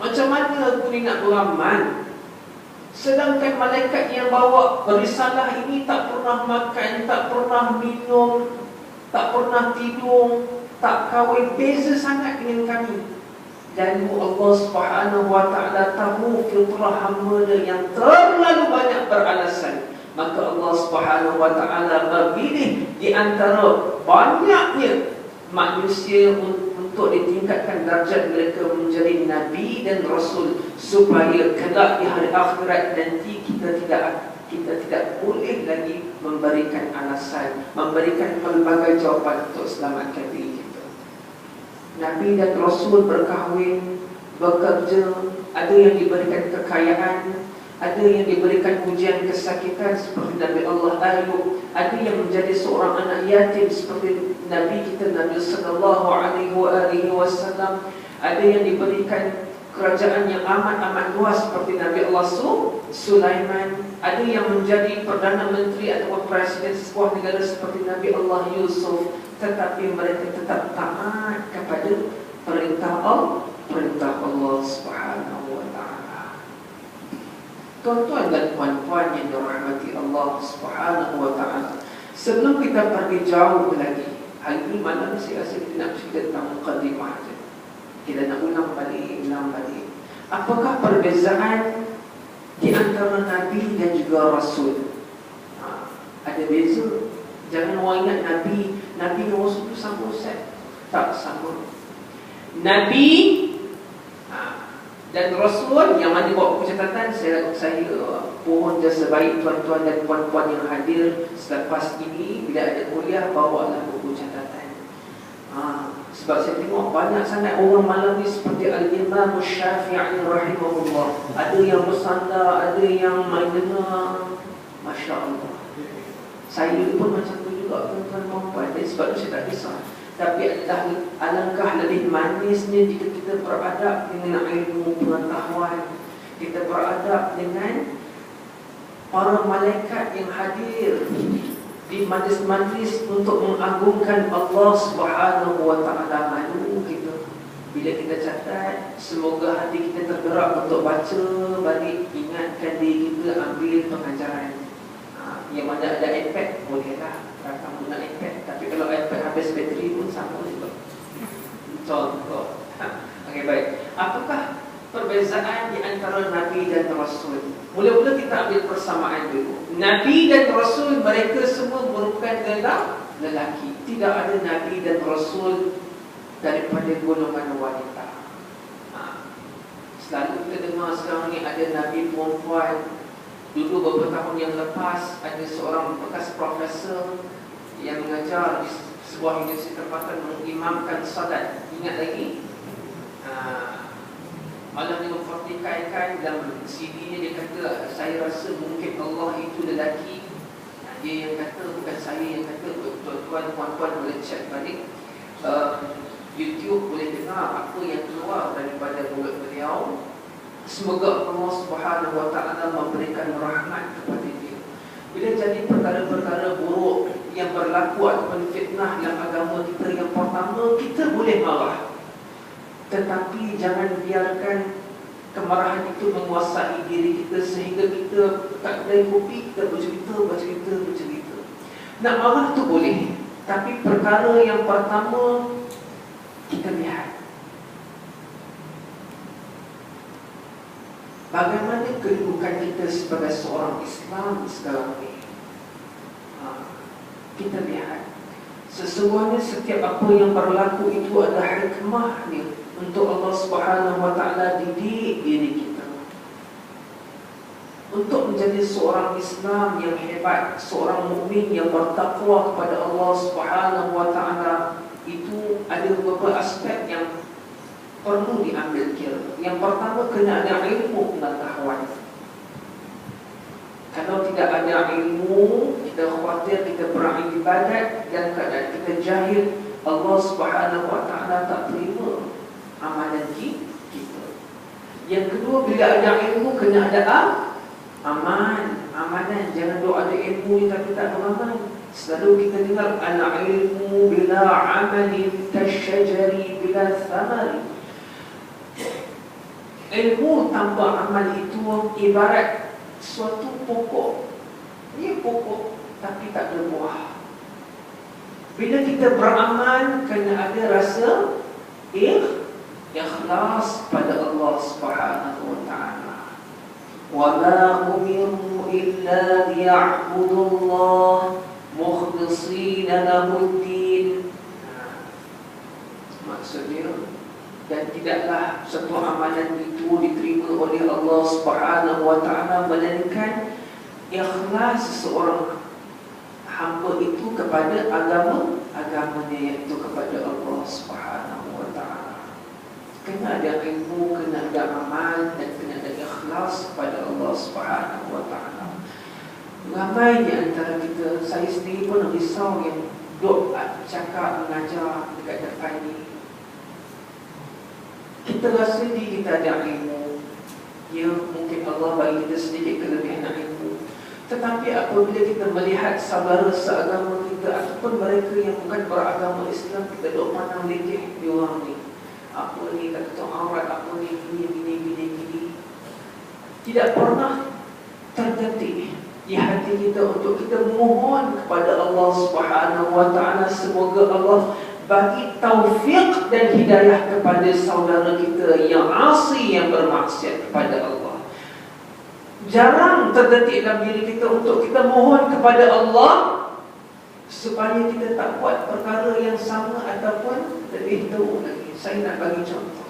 Macam mana aku ni nak beramal, sedangkan malaikat yang bawa risalah ini tak pernah makan, tak pernah minum, tak pernah tidur, tak kahwin, beza sangat dengan kami. Dan Allah Subhanahu wa ta'ala tahu fitrah hamba yang terlalu banyak beralasan. Maka Allah Subhanahu wa ta'ala memilih di antara banyaknya manusia untuk ditingkatkan darjat mereka menjadi Nabi dan Rasul, supaya kelak di hari akhirat nanti kita tidak boleh lagi memberikan alasan, memberikan pelbagai jawapan untuk selamatkan diri kita. Nabi dan Rasul berkahwin, bekerja, ada yang diberikan kekayaan, ada yang diberikan ujian kesakitan seperti Nabi Allah Ayub, ada yang menjadi seorang anak yatim seperti Nabi kita Nabi sallallahu alaihi wasallam, ada yang diberikan kerajaan yang amat luas seperti Nabi Allah Sulaiman, ada yang menjadi Perdana Menteri atau Presiden sebuah negara seperti Nabi Allah Yusuf, tetapi mereka tetap taat kepada perintah Allah Subhanahu wa ta'ala. Tuan-tuan dan puan-puan yang dirahmati Allah Subhanahu wa ta'ala, sebelum kita pergi jauh lagi, hari ini malam saya rasa kita nak cerita tentang muqaddimah saja. Kita nak ulang balik. Apakah perbezaan di antara Nabi dan juga Rasul? Ada beza. Jangan orang ingat Nabi dan Rasul itu sama Ustaz. Tak sama. Nabi dan Rasul yang mana buat buku catatan, saya mohon jasa baik tuan-tuan dan puan-puan yang hadir selepas ini, bila ada kuliah bawalah buku catatan. Sebab saya tengok banyak sangat orang malam ni seperti Al-Imam Syafi'i rahimahullah, ada yang bersandar, ada yang main dengar. Masya Allah. Saya pun macam tu juga tuan-tuan puan-puan. Dan sebab itu saya tak kisah. Tapi alangkah lebih manisnya jika kita beradab dengan ilmu pengetahuan, kita beradab dengan para malaikat yang hadir di majlis-majlis untuk mengagungkan Allah Subhanahu wa ta'ala. Malu kita bila kita catat, semoga hati kita tergerak untuk baca balik, ingatkan diri kita, ambil pengajaran. Yang mana ada iPad, bolehlah rakam guna iPad. Tapi kalau iPad habis bateri pun sama juga. Contoh. Okey, baik. Apakah perbezaan di antara Nabi dan Rasul? Mula-mula kita ambil persamaan dulu. Nabi dan Rasul, mereka semua merupakan lelaki. Tidak ada Nabi dan Rasul daripada golongan wanita. Selalu kita dengar sekarang ni ada Nabi perempuan. Dulu beberapa tahun yang lepas ada seorang bekas profesor yang mengajar di sebuah universiti tempatan mengimamkan salat. Ingat lagi? Allah dia mempertikaikan dalam CD-nya, dia kata, saya rasa mungkin Allah itu lelaki. Dia yang kata, bukan saya yang kata. Tuan-tuan, puan-puan boleh cek balik YouTube, boleh dengar apa yang keluar daripada mulut beliau. Semoga Allah Subhanahu wa ta'ala memberikan rahmat kepada dia. Bila jadi perkara-perkara buruk yang berlaku ataupun fitnah dalam agama kita, yang pertama, kita boleh marah, tetapi jangan biarkan kemarahan itu menguasai diri kita sehingga kita kat kedai kopi kita bercerita. Nak marah tu boleh, tapi perkara yang pertama kita lihat bagaimana kedudukan kita sebagai seorang Islam sekarang ini. Kita lihat sesungguhnya setiap apa yang berlaku itu ada hikmahnya untuk Allah Subhanahu wa ta'ala didik diri kita untuk menjadi seorang Islam yang hebat, seorang mukmin yang bertakwa kepada Allah Subhanahu wa ta'ala. Itu ada beberapa aspek yang perlu diambil kira. Yang pertama, kena ada ilmu pengetahuan. Kalau tidak ada ilmu, kita khawatir kita beribadat dan keadaan kita jahil, Allah Subhanahu wa ta'ala tak terima amalan kita. Yang kedua, bila ada ilmu, kena ada amalan. Jangan doa ada ilmu tapi tak beramal. Selalu kita dengar al-ilmu bila amalin kasyajari bila thamari. ilmu tanpa amal itu ibarat suatu pokok. Ini pokok tapi tak ada buah. Bila kita beramal, kena ada rasa ikhlas pada Allah Subhanahu wa ta'ala. Wa ma umiru illa liya'budullah mukhlishina lahud-din. Maksudnya, dan tidaklah satu amalan itu diterima oleh Allah Subhanahu wa ta'ala melainkan ikhlas seseorang hamba itu kepada agamanya, iaitu kepada Allah Subhanahu wa ta'ala. Kena ada ilmu, kena ada amal, dan kena ada ikhlas kepada Allah Subhanahu wa ta'ala. Ramai di antara kita, saya sendiri pun risau yang duk cakap, mengajar dekat depan ni. Kita rasa diri kita ada ilmu. Ya, mungkin Allah bagi kita sedikit kelebihan ilmu. Tetapi apabila kita melihat saudara seagama kita ataupun mereka yang bukan beragama Islam, kita duk pandang leceh dia orang ni. Apa ni, kata aurat, apa ni, gini. Tidak pernah terdetik di hati kita untuk kita mohon kepada Allah Subhanahu wa ta'ala, semoga Allah bagi taufik dan hidayah kepada saudara kita yang asi, yang bermaksiat kepada Allah. Jarang terdetik dalam diri kita untuk kita mohon kepada Allah supaya kita tak buat perkara yang sama ataupun lebih teruk lagi. Saya nak bagi contoh.